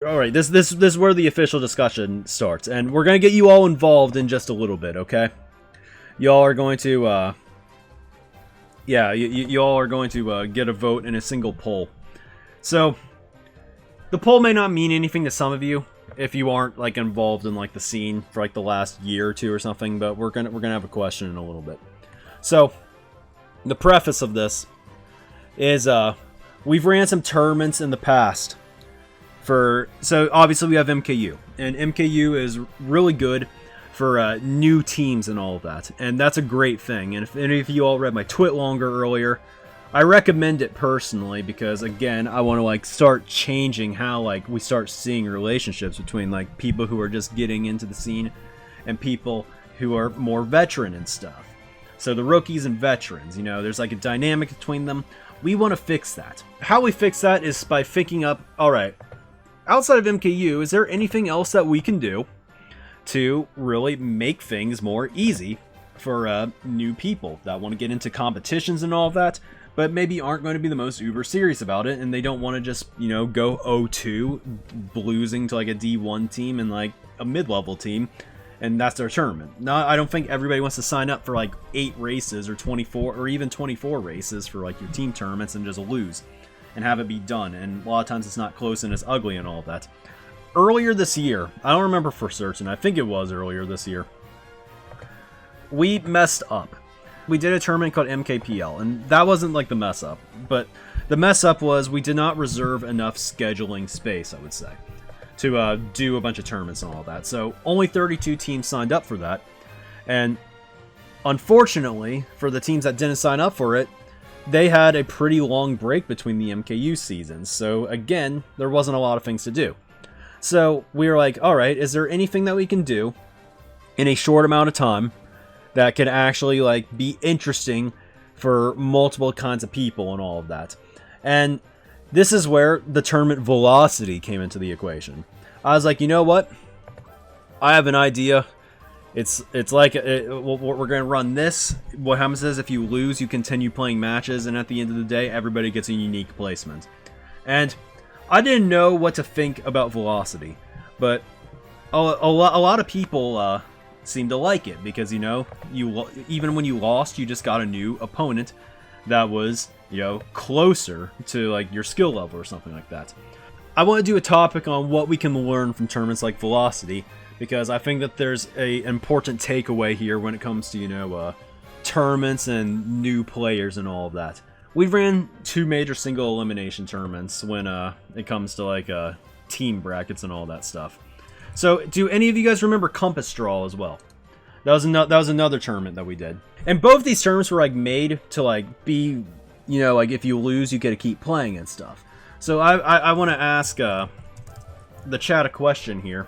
All right, this is where the official discussion starts, and we're gonna get you all involved in just a little bit, okay? Y'all are going to, yeah, y'all are going to get a vote in a single poll. So, the poll may not mean anything to some of you if you aren't like involved in like the scene for like the last year or two or something, but we're gonna have a question in a little bit. So, the preface of this is we've ran some tournaments in the past. So obviously we have MKU, and MKU is really good for new teams and all of that, and that's a great thing. And if any of you all read my twit longer earlier, I recommend it personally because again, I want to like start changing how like we start seeing relationships between like people who are just getting into the scene and people who are more veteran and stuff. So the rookies and veterans, you know, there's like a dynamic between them. We want to fix that. How we fix that is by thinking up, all right, outside of MKU, is there anything else that we can do to really make things more easy for new people that want to get into competitions and all of that, but maybe aren't going to be the most uber serious about it, and they don't want to just, you know, go 0-2, losing to like a D1 team and like a mid-level team, and that's their tournament. No, I don't think everybody wants to sign up for like 8 races or 24 or even 24 races for like your team tournaments and just lose and have it be done, and a lot of times it's not close and it's ugly and all of that. Earlier this year, I don't remember for certain, I think it was earlier this year, we messed up. We did a tournament called MKPL, and that wasn't like the mess up, but the mess up was we did not reserve enough scheduling space, I would say, to do a bunch of tournaments and all that. So only 32 teams signed up for that, and unfortunately for the teams that didn't sign up for it, they had a pretty long break between the MKU seasons, so again, there wasn't a lot of things to do. So we were like, alright, is there anything that we can do in a short amount of time that can actually like be interesting for multiple kinds of people and all of that? And this is where the tournament velocity came into the equation. I was like, you know what? I have an idea. It's like we're going to run this. What happens is if you lose, you continue playing matches, and at the end of the day, everybody gets a unique placement. And I didn't know what to think about velocity, but a lot of people seemed to like it because, you know, even when you lost, you just got a new opponent that was, you know, closer to like your skill level or something like that. I want to do a topic on what we can learn from tournaments like velocity, because I think that there's a important takeaway here when it comes to, you know, tournaments and new players and all of that. We ran 2 major single elimination tournaments when it comes to like team brackets and all that stuff. So, do any of you guys remember Compass Draw as well? That was another tournament that we did. And both these tournaments were like made to like be, you know, like if you lose, you get to keep playing and stuff. So I want to ask the chat a question here.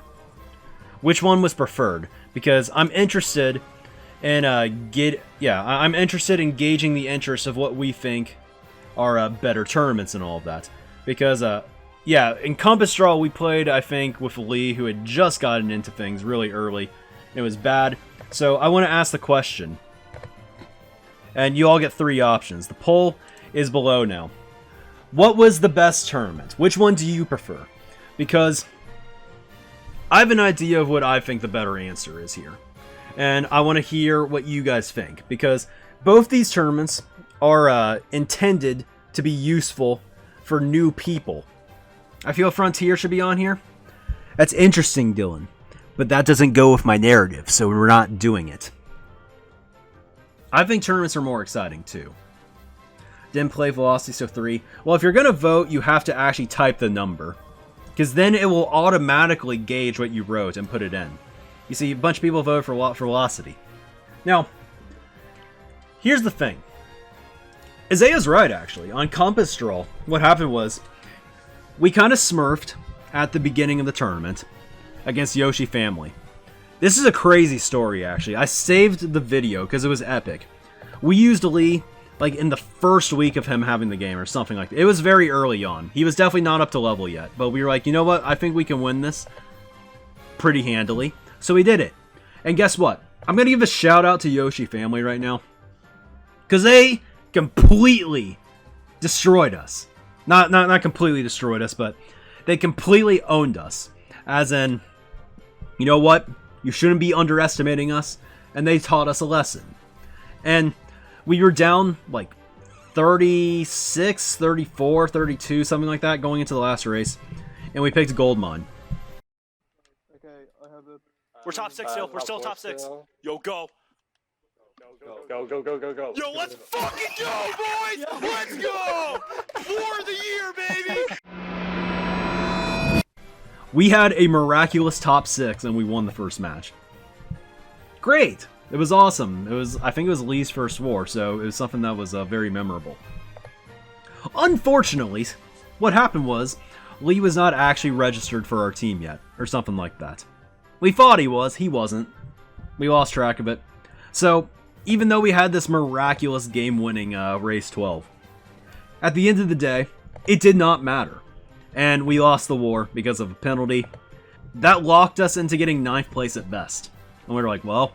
Which one was preferred? Because I'm interested in I'm interested in gauging the interest of what we think are better tournaments and all of that. Because yeah, in Compass Draw we played, I think, with Lee, who had just gotten into things really early. It was bad. So I want to ask the question, and you all get 3 options. The poll is below now. What was the best tournament? Which one do you prefer? Because I have an idea of what I think the better answer is here. And I want to hear what you guys think. Because both these tournaments are intended to be useful for new people. I feel Frontier should be on here. That's interesting, Dylan. But that doesn't go with my narrative, so we're not doing it. I think tournaments are more exciting, too. Didn't play Velocity, so 3. Well, if you're going to vote, you have to actually type the number. Because then it will automatically gauge what you wrote and put it in. You see, a bunch of people voted for Velocity. Now, here's the thing. Isaiah's right, actually. On Compass Draw, what happened was, we kind of smurfed at the beginning of the tournament against Yoshi Family. This is a crazy story, actually. I saved the video because it was epic. We used Lee like in the first week of him having the game or something like that. It was very early on. He was definitely not up to level yet, but we were like, you know what? I think we can win this pretty handily. So we did it. And guess what? I'm going to give a shout out to Yoshi Family right now, because they completely destroyed us. Not completely destroyed us, but They completely owned us. As in, you know what? You shouldn't be underestimating us. And they taught us a lesson. And we were down like 36, 34, 32, something like that, going into the last race. And we picked Goldmine. Okay, I have it. We're top 6 still. We're still top 6. Yo, go. Go. Yo, let's fucking go, boys! Let's go! For the year, baby! We had a miraculous top 6 and we won the first match. Great! It was awesome. I think it was Lee's first war, so it was something that was very memorable. Unfortunately, what happened was, Lee was not actually registered for our team yet, or something like that. We thought he wasn't. We lost track of it. So, even though we had this miraculous game-winning race 12, at the end of the day, it did not matter. And we lost the war because of a penalty. That locked us into getting 9th place at best. And we were like, well,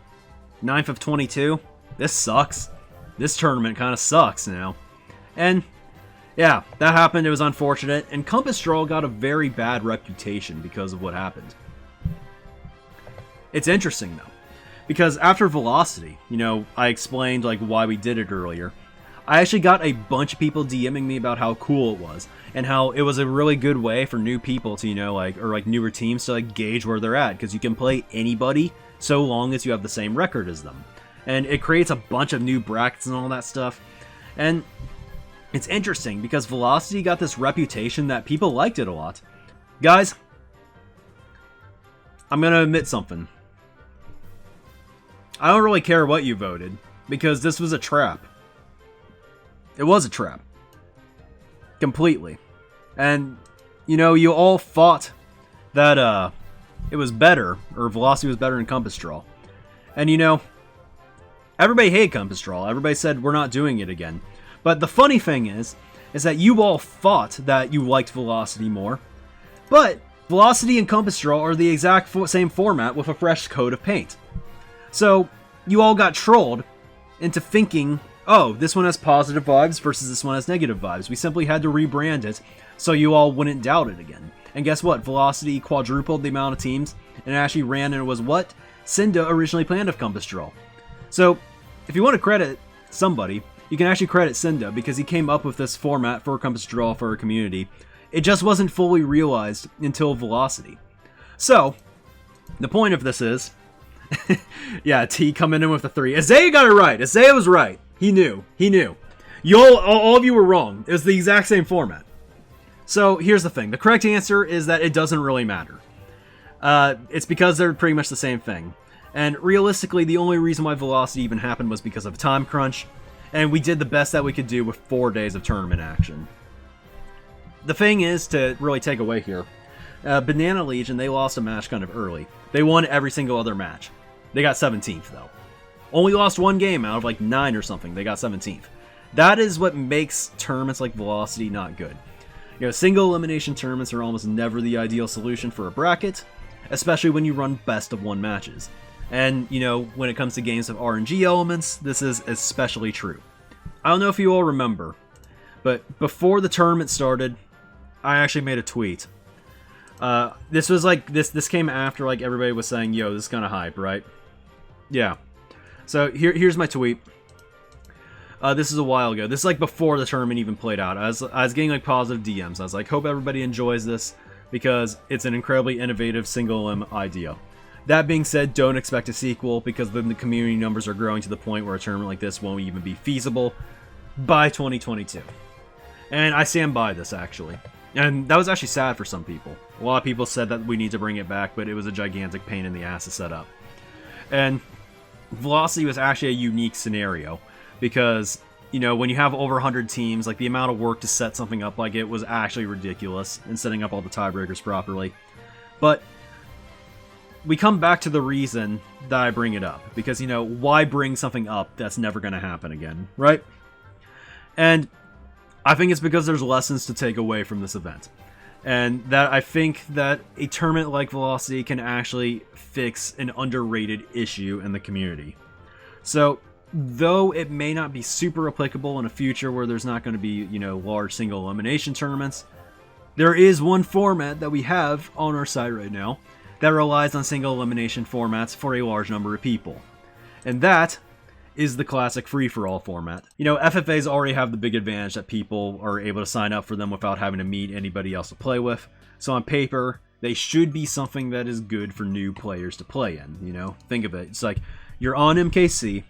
9th of 22? This sucks. This tournament kind of sucks now. And yeah, that happened. It was unfortunate. And Compass Draw got a very bad reputation because of what happened. It's interesting though, because after Velocity, you know, I explained like why we did it earlier. I actually got a bunch of people DMing me about how cool it was and how it was a really good way for new people to, you know, like, or like newer teams to like gauge where they're at, because you can play anybody so long as you have the same record as them. And it creates a bunch of new brackets and all that stuff. And it's interesting because Velocity got this reputation that people liked it a lot. Guys, I'm gonna admit something. I don't really care what you voted, because this was a trap. It was a trap. Completely. And, you know, you all thought that, it was better, or Velocity was better in Compass Draw. And, you know, everybody hated Compass Draw. Everybody said, we're not doing it again. But the funny thing is that you all thought that you liked Velocity more. But Velocity and Compass Draw are the exact same format with a fresh coat of paint. So, you all got trolled into thinking, oh, this one has positive vibes versus this one has negative vibes. We simply had to rebrand it so you all wouldn't doubt it again. And guess what? Velocity quadrupled the amount of teams and actually ran, and it was what Cinda originally planned of Compass Draw. So, if you want to credit somebody, you can actually credit Cinda because he came up with this format for Compass Draw for our community. It just wasn't fully realized until Velocity. So, the point of this is, yeah, T coming in with the 3. Isaiah got it right. Isaiah was right. He knew. All of you were wrong. It was the exact same format. So, here's the thing. The correct answer is that it doesn't really matter. It's because they're pretty much the same thing. And realistically, the only reason why Velocity even happened was because of a time crunch. And we did the best that we could do with 4 days of tournament action. The thing is, to really take away here, Banana Legion, they lost a match kind of early. They won every single other match. They got 17th, though. Only lost one game out of like 9 or something. They got 17th. That is what makes tournaments like Velocity not good. You know, single elimination tournaments are almost never the ideal solution for a bracket, especially when you run best of 1 matches. And, you know, when it comes to games of RNG elements, this is especially true. I don't know if you all remember, but before the tournament started, I actually made a tweet. This was like, this came after like everybody was saying, yo, this is kind of hype, right? Yeah. So here's my tweet. This is a while ago. This is like before the tournament even played out. I was getting like positive DMs. I was like, hope everybody enjoys this because it's an incredibly innovative single elim idea. That being said, don't expect a sequel because then the community numbers are growing to the point where a tournament like this won't even be feasible by 2022. And I stand by this, actually. And that was actually sad for some people. A lot of people said that we need to bring it back, but it was a gigantic pain in the ass to set up. And Velocity was actually a unique scenario because, you know, when you have over 100 teams, like the amount of work to set something up like it was actually ridiculous in setting up all the tiebreakers properly. But we come back to the reason that I bring it up. Because, you know, why bring something up that's never going to happen again, right? And I think it's because there's lessons to take away from this event. And that I think that a tournament like Velocity can actually fix an underrated issue in the community. So, though it may not be super applicable in a future where there's not going to be, you know, large single elimination tournaments, there is one format that we have on our site right now that relies on single elimination formats for a large number of people. And that is the classic free-for-all format. You know, FFAs already have the big advantage that people are able to sign up for them without having to meet anybody else to play with. So on paper, they should be something that is good for new players to play in, you know? Think of it. It's like, you're on MKC,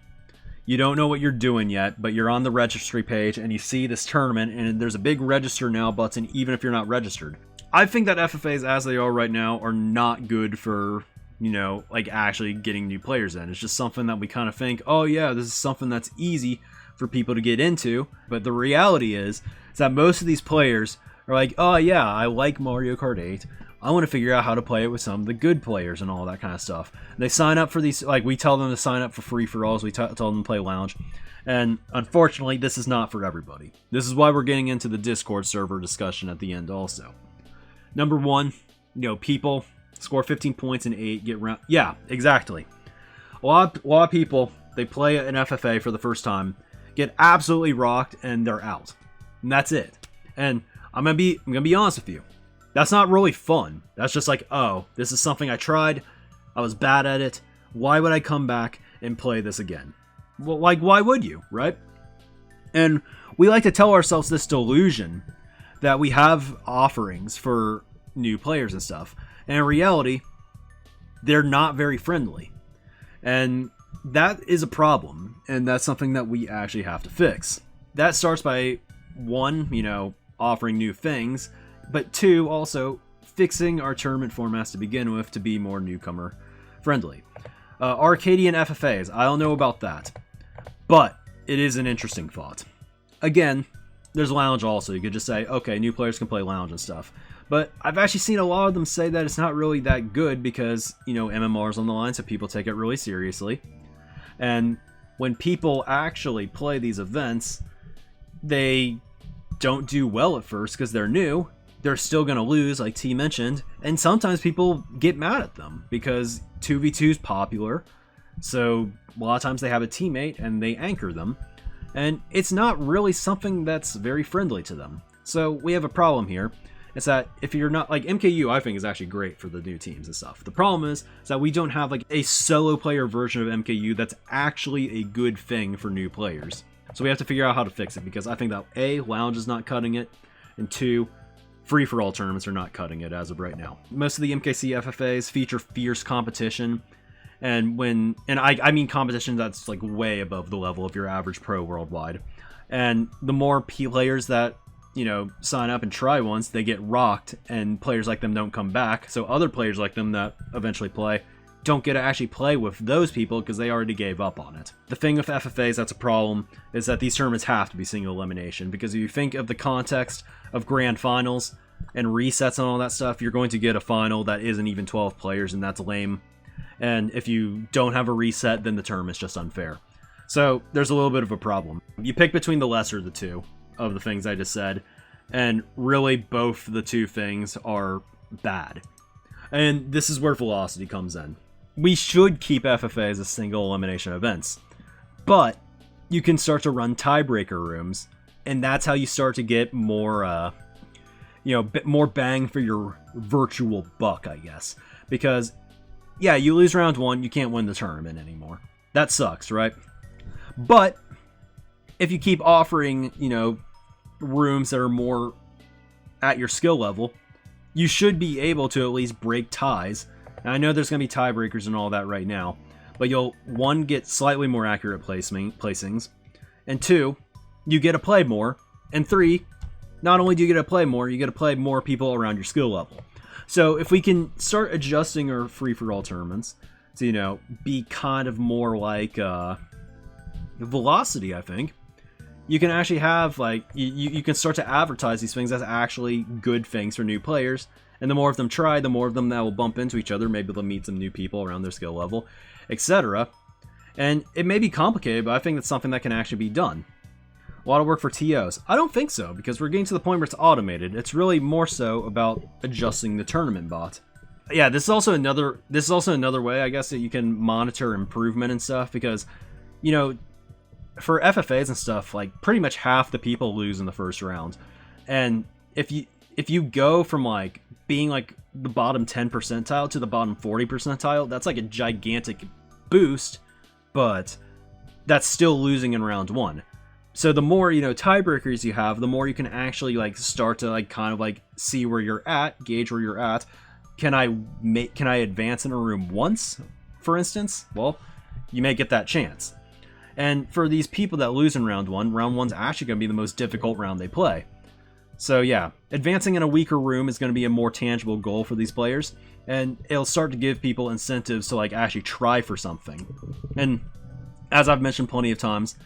you don't know what you're doing yet, but you're on the registry page and you see this tournament and there's a big register now button even if you're not registered. I think that FFAs as they are right now are not good for, you know, like actually getting new players in. It's just something that we kind of think, oh yeah, this is something that's easy for people to get into. But the reality is that most of these players are like, oh yeah, I like Mario Kart 8. I want to figure out how to play it with some of the good players and all that kind of stuff. They sign up for these, like we tell them to sign up for free-for-alls, we tell them to play lounge. And unfortunately, this is not for everybody. This is why we're getting into the Discord server discussion at the end also. Number one, you know, people score 15 points in 8, get round. Yeah, exactly. A lot of people, they play an FFA for the first time, get absolutely rocked, and they're out. And that's it. And I'm gonna be honest with you. That's not really fun. That's just like, oh, this is something I tried. I was bad at it. Why would I come back and play this again? Well, like, why would you, right? And we like to tell ourselves this delusion that we have offerings for new players and stuff. And in reality, they're not very friendly. And that is a problem. And that's something that we actually have to fix. That starts by, one, you know, offering new things. But two, also fixing our tournament formats to begin with to be more newcomer friendly. Arcadian FFAs, I don't know about that. But it is an interesting thought. Again, there's lounge also. You could just say, okay, new players can play lounge and stuff. But I've actually seen a lot of them say that it's not really that good because, you know, MMR's on the line, so people take it really seriously. And when people actually play these events, they don't do well at first because they're new. They're still going to lose, like T mentioned. And sometimes people get mad at them because 2v2 is popular. So a lot of times they have a teammate and they anchor them. And it's not really something that's very friendly to them. So we have a problem here. It's that if you're not, like MKU, I think is actually great for the new teams and stuff. The problem is that we don't have like a solo player version of MKU that's actually a good thing for new players. So we have to figure out how to fix it because I think that A, lounge is not cutting it, and two, free-for-all tournaments are not cutting it as of right now. Most of the MKC FFAs feature fierce competition, and I mean competition that's like way above the level of your average pro worldwide. And the more players that, you know, sign up and try once, they get rocked, and players like them don't come back. So other players like them that eventually play don't get to actually play with those people because they already gave up on it. The thing with FFAs that's a problem is that these tournaments have to be single elimination, because if you think of the context of grand finals and resets and all that stuff, you're going to get a final that isn't even 12 players, and that's lame. And if you don't have a reset, then the tournament's just unfair. So there's a little bit of a problem. You pick between the lesser of the two of the things I just said, and really both the two things are bad. And this is where velocity comes in. We should keep FFAs as single elimination events, but you can start to run tiebreaker rooms, and that's how you start to get more, you know, bit more bang for your virtual buck, I guess. Because, yeah, you lose round one, you can't win the tournament anymore. That sucks, right? But if you keep offering, you know, rooms that are more at your skill level, you should be able to at least break ties. Now, I know there's going to be tiebreakers and all that right now, but you'll, one, get slightly more accurate placings, and two, you get to play more, and three, not only do you get to play more, you get to play more people around your skill level. So if we can start adjusting our free-for-all tournaments to, you know, be kind of more like Velocity, I think, you can actually have, like, you can start to advertise these things as actually good things for new players. And the more of them try, the more of them that will bump into each other. Maybe they'll meet some new people around their skill level, etc. And it may be complicated, but I think that's something that can actually be done. A lot of work for TOs. I don't think so, because we're getting to the point where it's automated. It's really more so about adjusting the tournament bot. Yeah, this is also another way, I guess, that you can monitor improvement and stuff, because, you know, for FFAs and stuff, like, pretty much half the people lose in the first round. And if if you go from like being like the bottom 10 percentile to the bottom 40 percentile, that's like a gigantic boost, but that's still losing in round 1. So the more, you know, tiebreakers you have, the more you can actually like start to like kind of like see where you're at, gauge where you're at. Can I advance in a room once, for instance? Well, you may get that chance. And for these people that lose in round 1, round 1's actually going to be the most difficult round they play. So yeah, advancing in a weaker room is going to be a more tangible goal for these players, and it'll start to give people incentives to like actually try for something. And as I've mentioned plenty of times,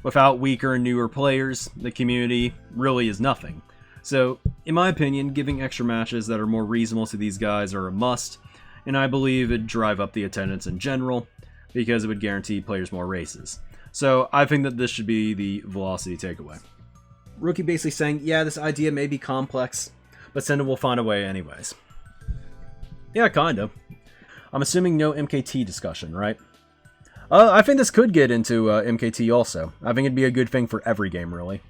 without weaker and newer players, the community really is nothing. So, in my opinion, giving extra matches that are more reasonable to these guys are a must, and I believe it'd drive up the attendance in general, because it would guarantee players more races. So, I think that this should be the Velocity takeaway. Rookie basically saying, yeah, this idea may be complex, but Senda will find a way anyways. Yeah, kinda. I'm assuming no MKT discussion, right? I think this could get into MKT also. I think it'd be a good thing for every game, really.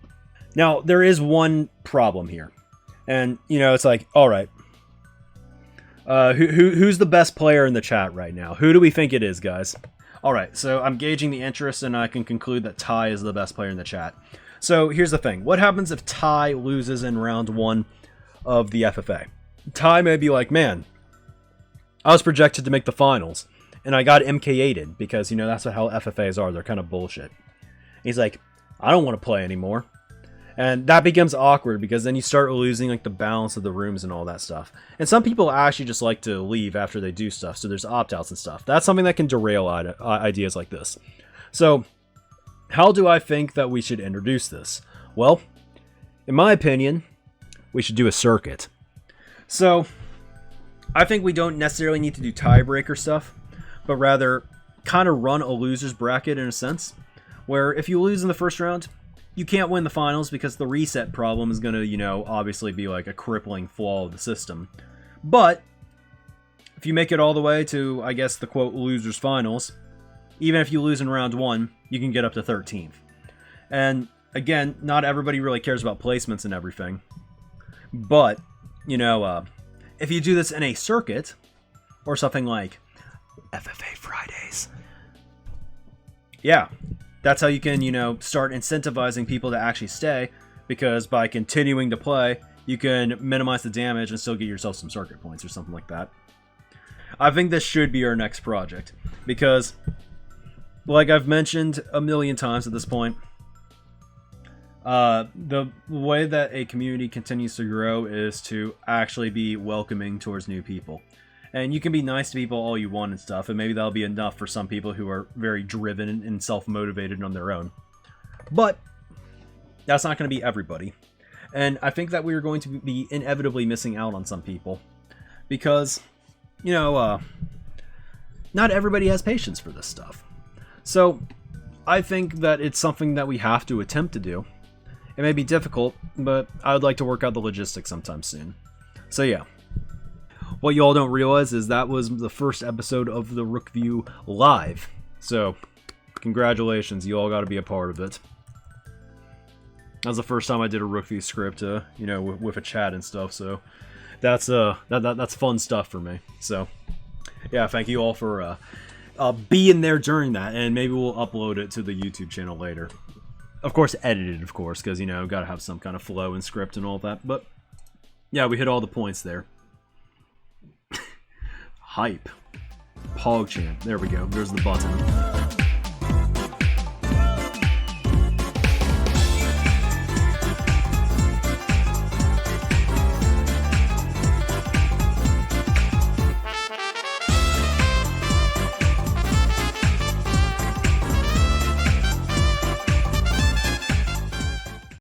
Now, there is one problem here. And, you know, it's like, alright. Who's the best player in the chat right now? Who do we think it is, guys? Alright, so I'm gauging the interest, and I can conclude that Ty is the best player in the chat. So, here's the thing. What happens if Ty loses in round 1 of the FFA? Ty may be like, man, I was projected to make the finals, and I got MK8'd, because, you know, that's how FFAs are. They're kind of bullshit. He's like, I don't want to play anymore. And that becomes awkward, because then you start losing, like, the balance of the rooms and all that stuff. And some people actually just like to leave after they do stuff, so there's opt-outs and stuff. That's something that can derail ideas like this. So, how do I think that we should introduce this? Well, in my opinion, we should do a circuit. So, I think we don't necessarily need to do tiebreaker stuff, but rather kind of run a loser's bracket in a sense, where if you lose in the first round, you can't win the finals because the reset problem is going to, you know, obviously be like a crippling flaw of the system. But if you make it all the way to, I guess, the quote loser's finals, even if you lose in round 1, you can get up to 13th. And again, not everybody really cares about placements and everything. But, you know, if you do this in a circuit, or something like FFA Fridays, yeah, that's how you can, you know, start incentivizing people to actually stay, because by continuing to play, you can minimize the damage and still get yourself some circuit points or something like that. I think this should be our next project, because, like I've mentioned a million times at this point, the way that a community continues to grow is to actually be welcoming towards new people. And you can be nice to people all you want and stuff, and maybe that'll be enough for some people who are very driven and self-motivated on their own. But that's not going to be everybody. And I think that we are going to be inevitably missing out on some people. Because, you know, not everybody has patience for this stuff. So, I think that it's something that we have to attempt to do. It may be difficult, but I would like to work out the logistics sometime soon. So yeah. What you all don't realize is that was the first episode of the Rookview live. So, congratulations, you all got to be a part of it. That was the first time I did a Rookview script, you know, with a chat and stuff. So, that's fun stuff for me. So, yeah, thank you all for being there during that, and maybe we'll upload it to the YouTube channel later. Of course, edited, of course, because, you know, gotta have some kind of flow and script and all that. But, yeah, we hit all the points there. Hype. PogChamp. There we go. There's the button.